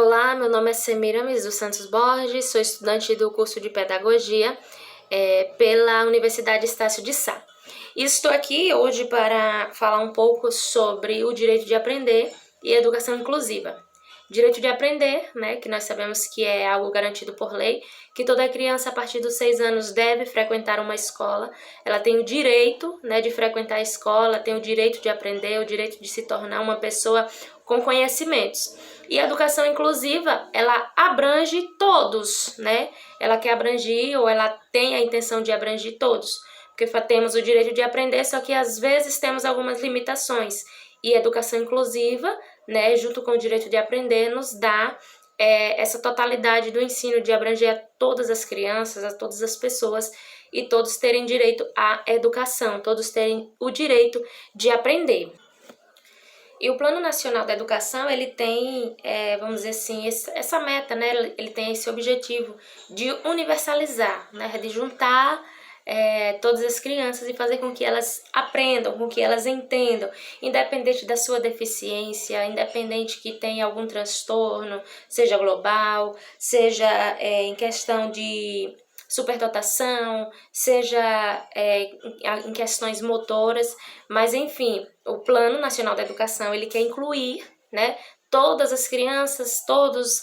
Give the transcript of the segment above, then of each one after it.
Olá, meu nome é Semiramis dos Santos Borges, sou estudante do curso de Pedagogia pela Universidade Estácio de Sá. E estou aqui hoje para falar um pouco sobre o direito de aprender e educação inclusiva. Direito de aprender, né, que nós sabemos que é algo garantido por lei, que toda criança a partir dos 6 anos deve frequentar uma escola, ela tem o direito, né, de frequentar a escola, tem o direito de aprender, o direito de se tornar uma pessoa com conhecimentos. E a educação inclusiva, ela abrange todos, né? Ela quer abranger ou ela tem a intenção de abranger todos, porque temos o direito de aprender, só que às vezes temos algumas limitações. E a educação inclusiva, né, junto com o direito de aprender, nos dá essa totalidade do ensino de abranger a todas as crianças, a todas as pessoas e todos terem direito à educação, todos terem o direito de aprender. E o Plano Nacional da Educação, ele tem, vamos dizer assim, essa meta, né? Ele tem esse objetivo de universalizar, né? De juntar todas as crianças e fazer com que elas aprendam, com que elas entendam, independente da sua deficiência, independente que tenha algum transtorno, seja global, seja em questão de superdotação, seja em questões motoras, mas enfim, o Plano Nacional da Educação, ele quer incluir, né, todas as crianças, todos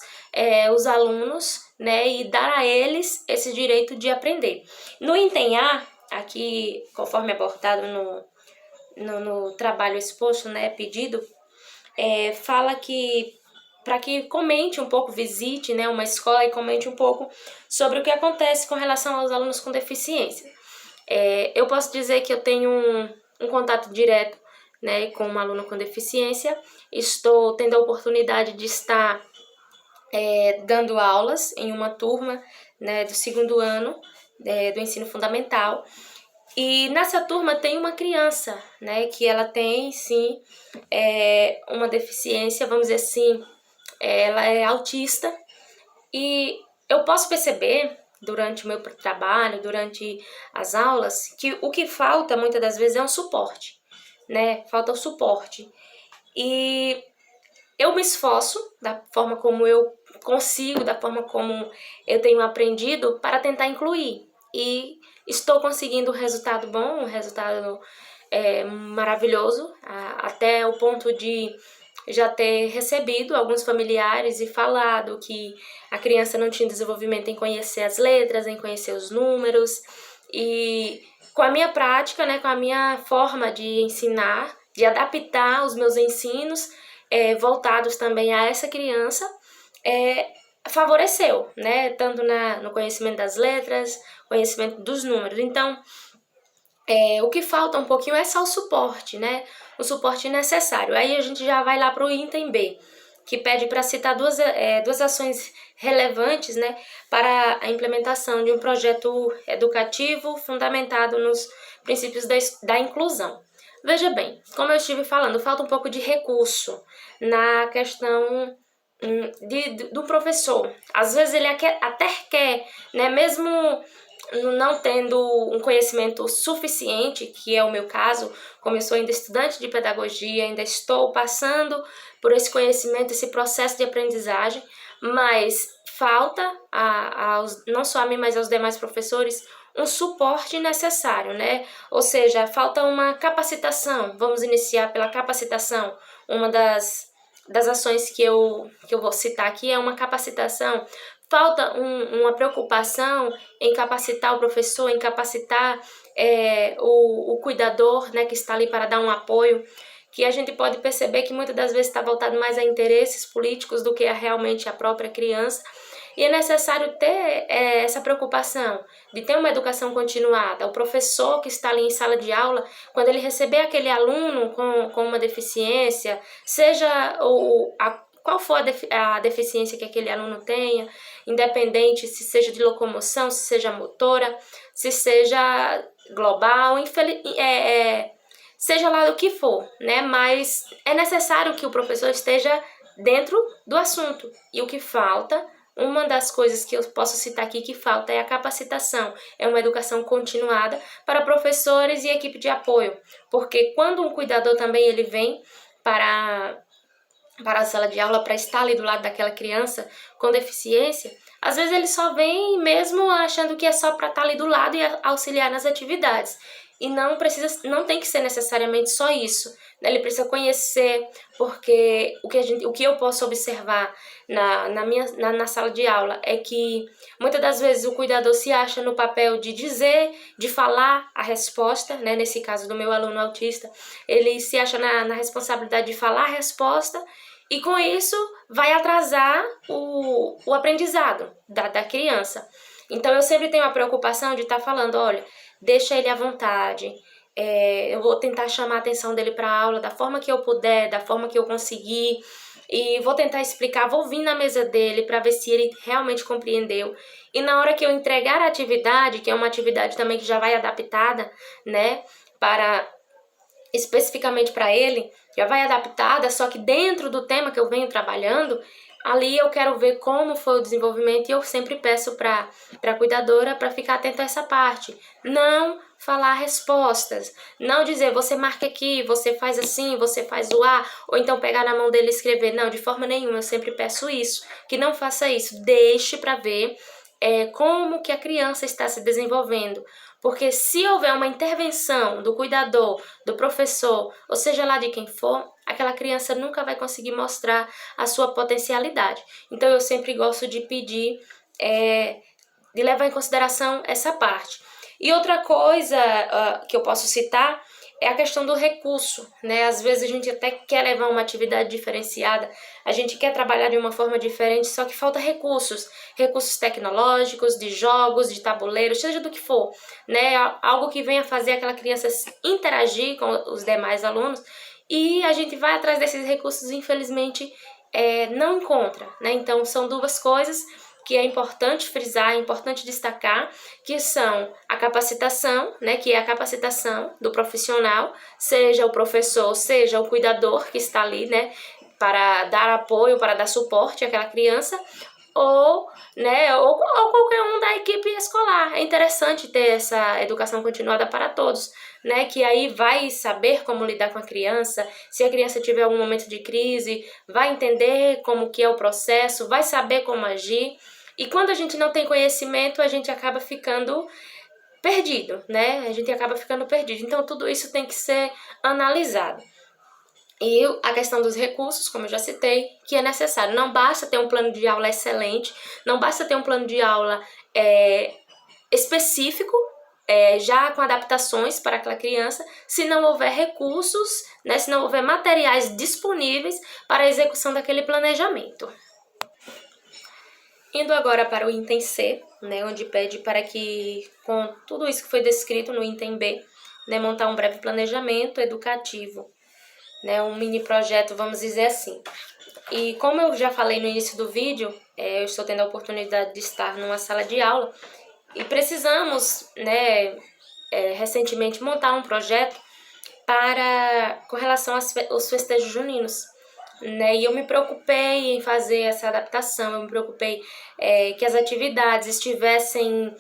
os alunos, né, e dar a eles esse direito de aprender. No Empenhar, aqui, conforme abordado no trabalho exposto, né, pedido, fala que para que comente um pouco, visite, né, uma escola e comente um pouco sobre o que acontece com relação aos alunos com deficiência. Eu posso dizer que eu tenho um contato direto, né, com um aluno com deficiência. Estou tendo a oportunidade de estar dando aulas em uma turma, né, do 2º ano do ensino fundamental. E nessa turma tem uma criança, né, que ela tem, sim, uma deficiência, vamos dizer assim, ela é autista. E eu posso perceber, durante o meu trabalho, durante as aulas, que o que falta, muitas das vezes, é um suporte, né? Falta o suporte. E eu me esforço, da forma como eu consigo, da forma como eu tenho aprendido, para tentar incluir. E estou conseguindo um resultado bom, um resultado maravilhoso, até o ponto de já ter recebido alguns familiares e falado que a criança não tinha desenvolvimento em conhecer as letras, em conhecer os números. E com a minha prática, né, com a minha forma de ensinar, de adaptar os meus ensinos, voltados também a essa criança, favoreceu, né, tanto no conhecimento das letras, conhecimento dos números. Então, o que falta um pouquinho é só o suporte, né? O suporte necessário. Aí a gente já vai lá para o item B, que pede para citar duas ações relevantes, né, para a implementação de um projeto educativo fundamentado nos princípios da inclusão. Veja bem, como eu estive falando, falta um pouco de recurso na questão do professor. Às vezes ele até quer, né, mesmo não tendo um conhecimento suficiente, que é o meu caso, como eu sou ainda estudante de pedagogia, ainda estou passando por esse conhecimento, esse processo de aprendizagem, mas falta não só a mim, mas aos demais professores, um suporte necessário, né? Ou seja, falta uma capacitação. Vamos iniciar pela capacitação. Uma das ações que eu vou citar aqui é uma capacitação. Falta uma preocupação em capacitar o professor, em capacitar o cuidador, né, que está ali para dar um apoio, que a gente pode perceber que muitas das vezes está voltado mais a interesses políticos do que realmente a própria criança. E é necessário ter essa preocupação de ter uma educação continuada. O professor que está ali em sala de aula, quando ele receber aquele aluno com uma deficiência, seja qual for a deficiência que aquele aluno tenha, independente se seja de locomoção, se seja motora, se seja global, seja lá o que for, né? Mas é necessário que o professor esteja dentro do assunto. E o que falta, uma das coisas que eu posso citar aqui que falta é a capacitação, é uma educação continuada para professores e equipe de apoio, porque quando um cuidador também ele vem para para a sala de aula para estar ali do lado daquela criança com deficiência, às vezes ele só vem mesmo achando que é só para estar ali do lado e auxiliar nas atividades. E não tem que ser necessariamente só isso, né? Ele precisa conhecer, porque o que eu posso observar na sala de aula é que muitas das vezes o cuidador se acha no papel de dizer, de falar a resposta, né? Nesse caso do meu aluno autista, ele se acha na responsabilidade de falar a resposta, e com isso vai atrasar o aprendizado da criança. Então eu sempre tenho a preocupação de estar falando, olha, deixa ele à vontade, eu vou tentar chamar a atenção dele para a aula da forma que eu puder, da forma que eu conseguir, e vou tentar explicar, vou vir na mesa dele para ver se ele realmente compreendeu. E na hora que eu entregar a atividade, que é uma atividade também que já vai adaptada, né, para especificamente para ele, já vai adaptada, só que dentro do tema que eu venho trabalhando, ali eu quero ver como foi o desenvolvimento e eu sempre peço para a cuidadora para ficar atenta a essa parte. Não falar respostas, não dizer você marca aqui, você faz assim, você faz o A, ou então pegar na mão dele e escrever. Não, de forma nenhuma, eu sempre peço isso, que não faça isso, deixe para ver como que a criança está se desenvolvendo. Porque se houver uma intervenção do cuidador, do professor, ou seja lá de quem for, aquela criança nunca vai conseguir mostrar a sua potencialidade. Então eu sempre gosto de pedir, de levar em consideração essa parte. E outra coisa que eu posso citar é a questão do recurso, né? Às vezes a gente até quer levar uma atividade diferenciada, a gente quer trabalhar de uma forma diferente, só que falta recursos, recursos tecnológicos, de jogos, de tabuleiros, seja do que for, né? Algo que venha fazer aquela criança interagir com os demais alunos, e a gente vai atrás desses recursos, infelizmente, não encontra, né? Então são duas coisas que é importante frisar, é importante destacar, que são a capacitação, né, que é a capacitação do profissional, seja o professor, seja o cuidador que está ali, né, para dar apoio, para dar suporte àquela criança, ou qualquer um da equipe escolar. É interessante ter essa educação continuada para todos, né, que aí vai saber como lidar com a criança, se a criança tiver algum momento de crise, vai entender como que é o processo, vai saber como agir. E quando a gente não tem conhecimento, a gente acaba ficando perdido, né? A gente acaba ficando perdido. Então, tudo isso tem que ser analisado. E a questão dos recursos, como eu já citei, que é necessário. Não basta ter um plano de aula excelente, não basta ter um plano de aula específico, já com adaptações para aquela criança, se não houver recursos, né, se não houver materiais disponíveis para a execução daquele planejamento. Indo agora para o item C, né, onde pede para que, com tudo isso que foi descrito no item B, né, montar um breve planejamento educativo, né, um mini projeto, vamos dizer assim. E como eu já falei no início do vídeo, eu estou tendo a oportunidade de estar numa sala de aula e precisamos, né, recentemente montar um projeto com relação aos festejos juninos. Né? E eu me preocupei em fazer essa adaptação, eu me preocupei que as atividades estivessem,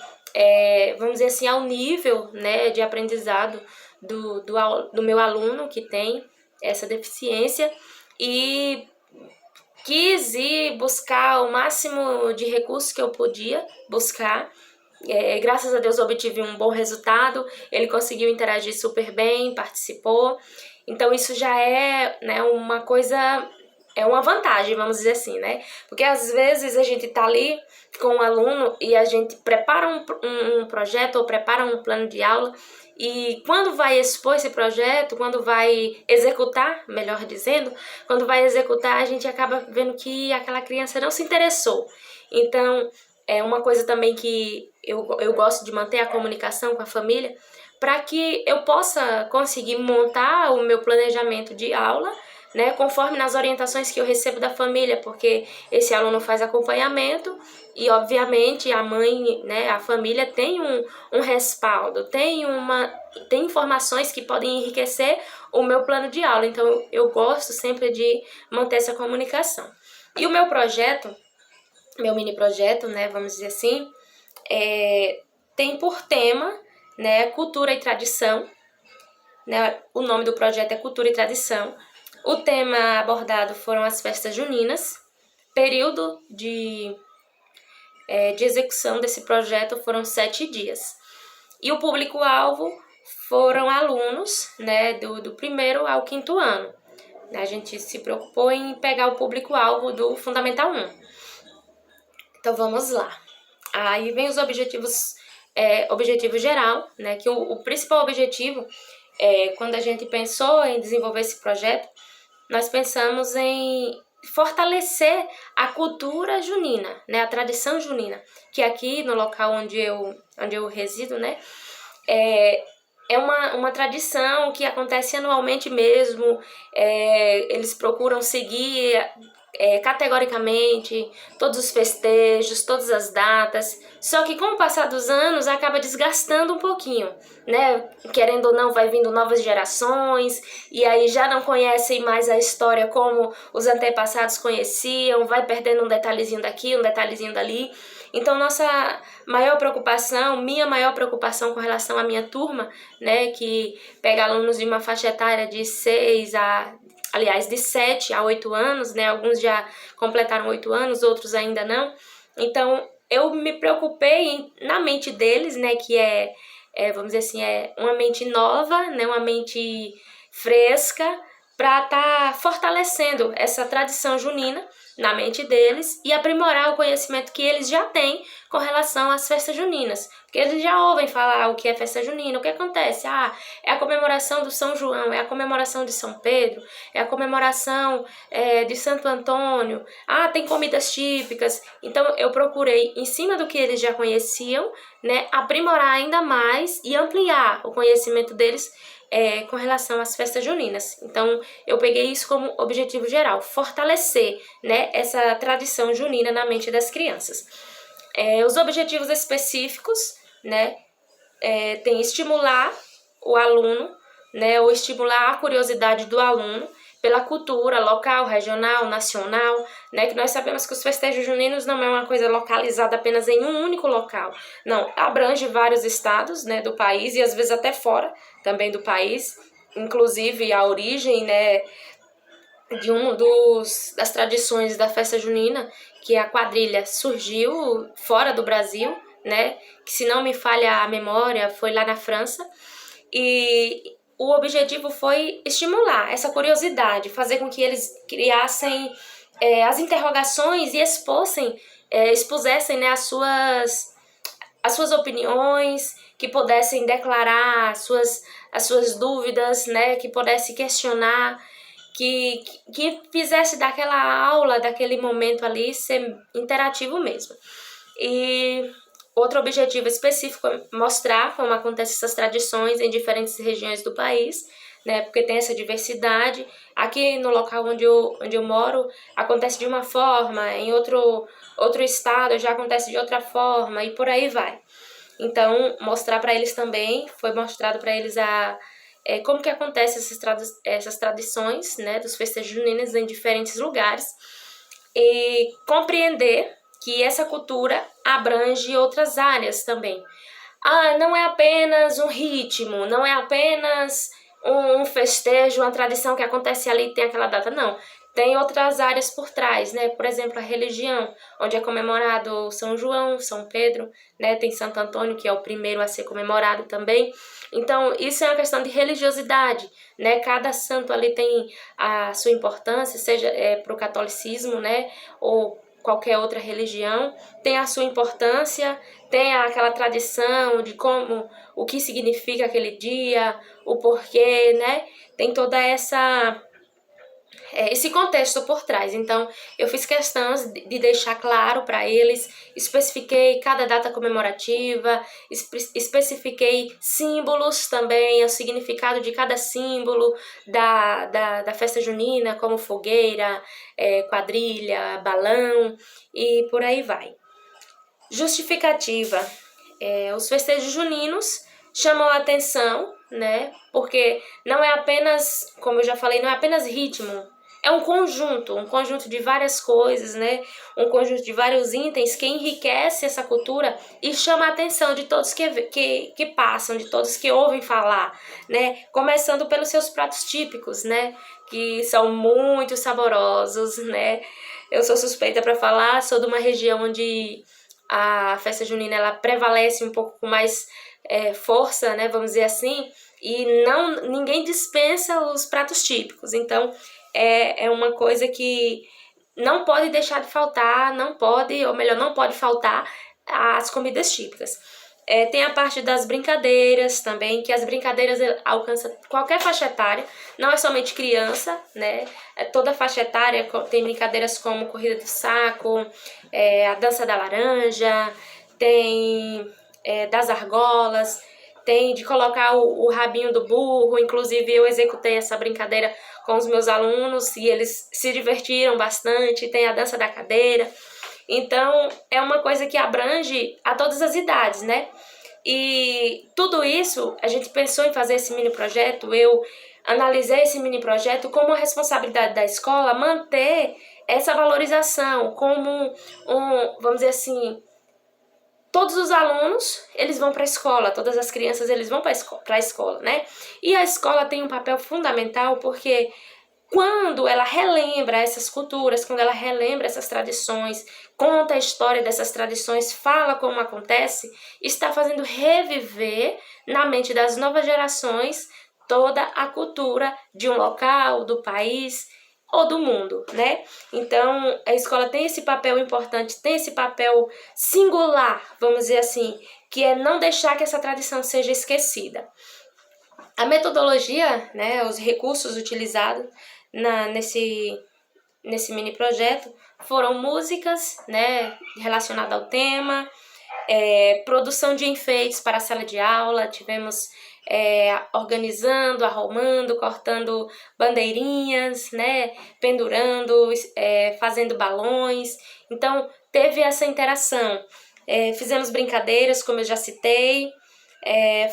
vamos dizer assim, ao nível, né, de aprendizado do meu aluno que tem essa deficiência, e quis ir buscar o máximo de recursos que eu podia buscar. Graças a Deus eu obtive um bom resultado, ele conseguiu interagir super bem, participou. Então isso já é, né, uma coisa, é uma vantagem, vamos dizer assim, né? Porque às vezes a gente tá ali com um aluno e a gente prepara um projeto ou prepara um plano de aula, e quando vai expor esse projeto, quando vai executar, melhor dizendo, quando vai executar, a gente acaba vendo que aquela criança não se interessou. Então, é uma coisa também que eu gosto de manter a comunicação com a família, para que eu possa conseguir montar o meu planejamento de aula, né, conforme nas orientações que eu recebo da família, porque esse aluno faz acompanhamento e, obviamente, a mãe, né, a família tem um respaldo, tem informações que podem enriquecer o meu plano de aula. Então, eu gosto sempre de manter essa comunicação. E o meu projeto, meu mini projeto, né, vamos dizer assim, tem por tema, né, cultura e tradição, né, o nome do projeto é Cultura e Tradição, O tema abordado foram as festas juninas. Período de execução desse projeto foram 7 dias. E o público-alvo foram alunos, né, do primeiro ao quinto ano. A gente se preocupou em pegar o público-alvo do Fundamental 1. Então vamos lá. Aí vem os objetivos, objetivo geral, né, que o principal objetivo, quando a gente pensou em desenvolver esse projeto, nós pensamos em fortalecer a cultura junina, né, a tradição junina, que aqui no local onde eu resido, né, é uma tradição que acontece anualmente mesmo. Eles procuram seguir categoricamente todos os festejos, todas as datas, só que com o passar dos anos acaba desgastando um pouquinho, né? Querendo ou não, vai vindo novas gerações e aí já não conhecem mais a história como os antepassados conheciam, vai perdendo um detalhezinho daqui, um detalhezinho dali. Então, minha maior preocupação com relação à minha turma, né, que pega alunos de uma faixa etária de 7 a 8 anos, né, alguns já completaram 8 anos, outros ainda não. Então, eu me preocupei na mente deles, né, que vamos dizer assim, uma mente nova, né, uma mente fresca, para estar fortalecendo essa tradição junina na mente deles e aprimorar o conhecimento que eles já têm com relação às festas juninas. Porque eles já ouvem falar o que é festa junina, o que acontece? É a comemoração do São João, é a comemoração de São Pedro, é a comemoração de Santo Antônio, tem comidas típicas. Então eu procurei, em cima do que eles já conheciam, né, aprimorar ainda mais e ampliar o conhecimento deles com relação às festas juninas. Então, eu peguei isso como objetivo geral, fortalecer, né, essa tradição junina na mente das crianças. Os objetivos específicos, né, tem estimular o aluno, né, ou estimular a curiosidade do aluno pela cultura local, regional, nacional, né, que nós sabemos que os festejos juninos não é uma coisa localizada apenas em um único local, não, abrange vários estados, né, do país e às vezes até fora também do país, inclusive a origem, né, de das tradições da festa junina, que a quadrilha surgiu fora do Brasil, né, que se não me falha a memória, foi lá na França, e o objetivo foi estimular essa curiosidade, fazer com que eles criassem as interrogações e expusessem, né, as suas opiniões, que pudessem declarar as suas dúvidas, né, que pudessem questionar, que fizesse daquela aula, daquele momento ali, ser interativo mesmo. E outro objetivo específico é mostrar como acontecem essas tradições em diferentes regiões do país, né? Porque tem essa diversidade. Aqui no local onde eu moro, acontece de uma forma, em outro estado já acontece de outra forma, e por aí vai. Então, mostrar para eles também, foi mostrado para eles como que acontecem essas tradições, né, dos festejos juninos em diferentes lugares, e compreender que essa cultura abrange outras áreas também. Não é apenas um ritmo, não é apenas um festejo, uma tradição que acontece ali e tem aquela data, não. Tem outras áreas por trás, né? Por exemplo, a religião, onde é comemorado São João, São Pedro, né? Tem Santo Antônio, que é o primeiro a ser comemorado também. Então, isso é uma questão de religiosidade, né? Cada santo ali tem a sua importância, seja para o catolicismo, né? Ou qualquer outra religião, tem a sua importância, tem aquela tradição de o que significa aquele dia, o porquê, né? Tem toda esse contexto por trás. Então, eu fiz questão de deixar claro para eles, especifiquei cada data comemorativa, especifiquei símbolos também, o significado de cada símbolo da festa junina, como fogueira, quadrilha, balão e por aí vai. Justificativa. Os festejos juninos chamam a atenção, né? Porque não é apenas, como eu já falei, não é apenas ritmo, é um conjunto de várias coisas, né? Um conjunto de vários itens que enriquece essa cultura e chama a atenção de todos que passam, de todos que ouvem falar, né? Começando pelos seus pratos típicos, né? Que são muito saborosos, né? Eu sou suspeita para falar, sou de uma região onde a festa junina ela prevalece um pouco com mais força, né? Vamos dizer assim, e ninguém dispensa os pratos típicos. Então, é uma coisa que não pode deixar de faltar, não pode faltar as comidas típicas. Tem a parte das brincadeiras também, que as brincadeiras alcançam qualquer faixa etária, não é somente criança, né? Toda faixa etária tem brincadeiras como corrida do saco, a dança da laranja, tem das argolas, tem de colocar o rabinho do burro. Inclusive eu executei essa brincadeira com os meus alunos e eles se divertiram bastante. Tem a dança da cadeira. Então é uma coisa que abrange a todas as idades, né? E tudo isso, a gente pensou em fazer esse mini projeto, eu analisei esse mini projeto como uma responsabilidade da escola manter essa valorização como vamos dizer assim, todos os alunos, eles vão para a escola, todas as crianças, eles vão para a escola, né? E a escola tem um papel fundamental porque quando ela relembra essas culturas, quando ela relembra essas tradições, conta a história dessas tradições, fala como acontece, está fazendo reviver na mente das novas gerações toda a cultura de um local, do país ou do mundo, né? Então, a escola tem esse papel importante, tem esse papel singular, vamos dizer assim, que é não deixar que essa tradição seja esquecida. A metodologia, né, os recursos utilizados nesse mini projeto foram músicas, né, relacionadas ao tema, produção de enfeites para a sala de aula, tivemos organizando, arrumando, cortando bandeirinhas, né, pendurando, fazendo balões. Então teve essa interação. Fizemos brincadeiras, como eu já citei,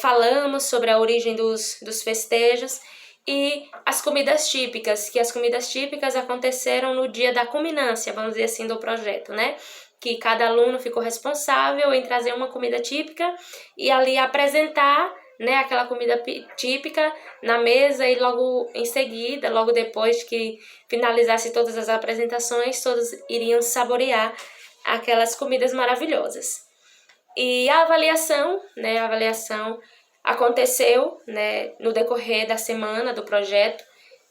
falamos sobre a origem dos festejos e as comidas típicas, que as comidas típicas aconteceram no dia da culminância, vamos dizer assim, do projeto, né? Que cada aluno ficou responsável em trazer uma comida típica e ali apresentar, né, aquela comida típica na mesa e logo em seguida, logo depois que finalizasse todas as apresentações, todos iriam saborear aquelas comidas maravilhosas. E a avaliação, né, aconteceu, né, no decorrer da semana do projeto,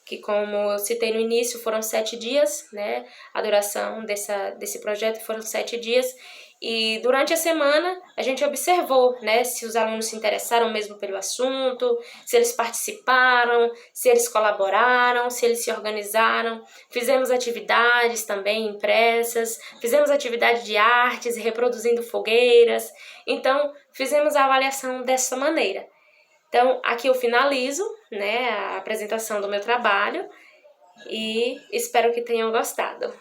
que como eu citei no início, foram 7 dias, né, a duração desse projeto foram 7 dias, e durante a semana a gente observou, né, se os alunos se interessaram mesmo pelo assunto, se eles participaram, se eles colaboraram, se eles se organizaram. Fizemos atividades também impressas, fizemos atividade de artes, reproduzindo fogueiras. Então, fizemos a avaliação dessa maneira. Então, aqui eu finalizo, né, a apresentação do meu trabalho e espero que tenham gostado.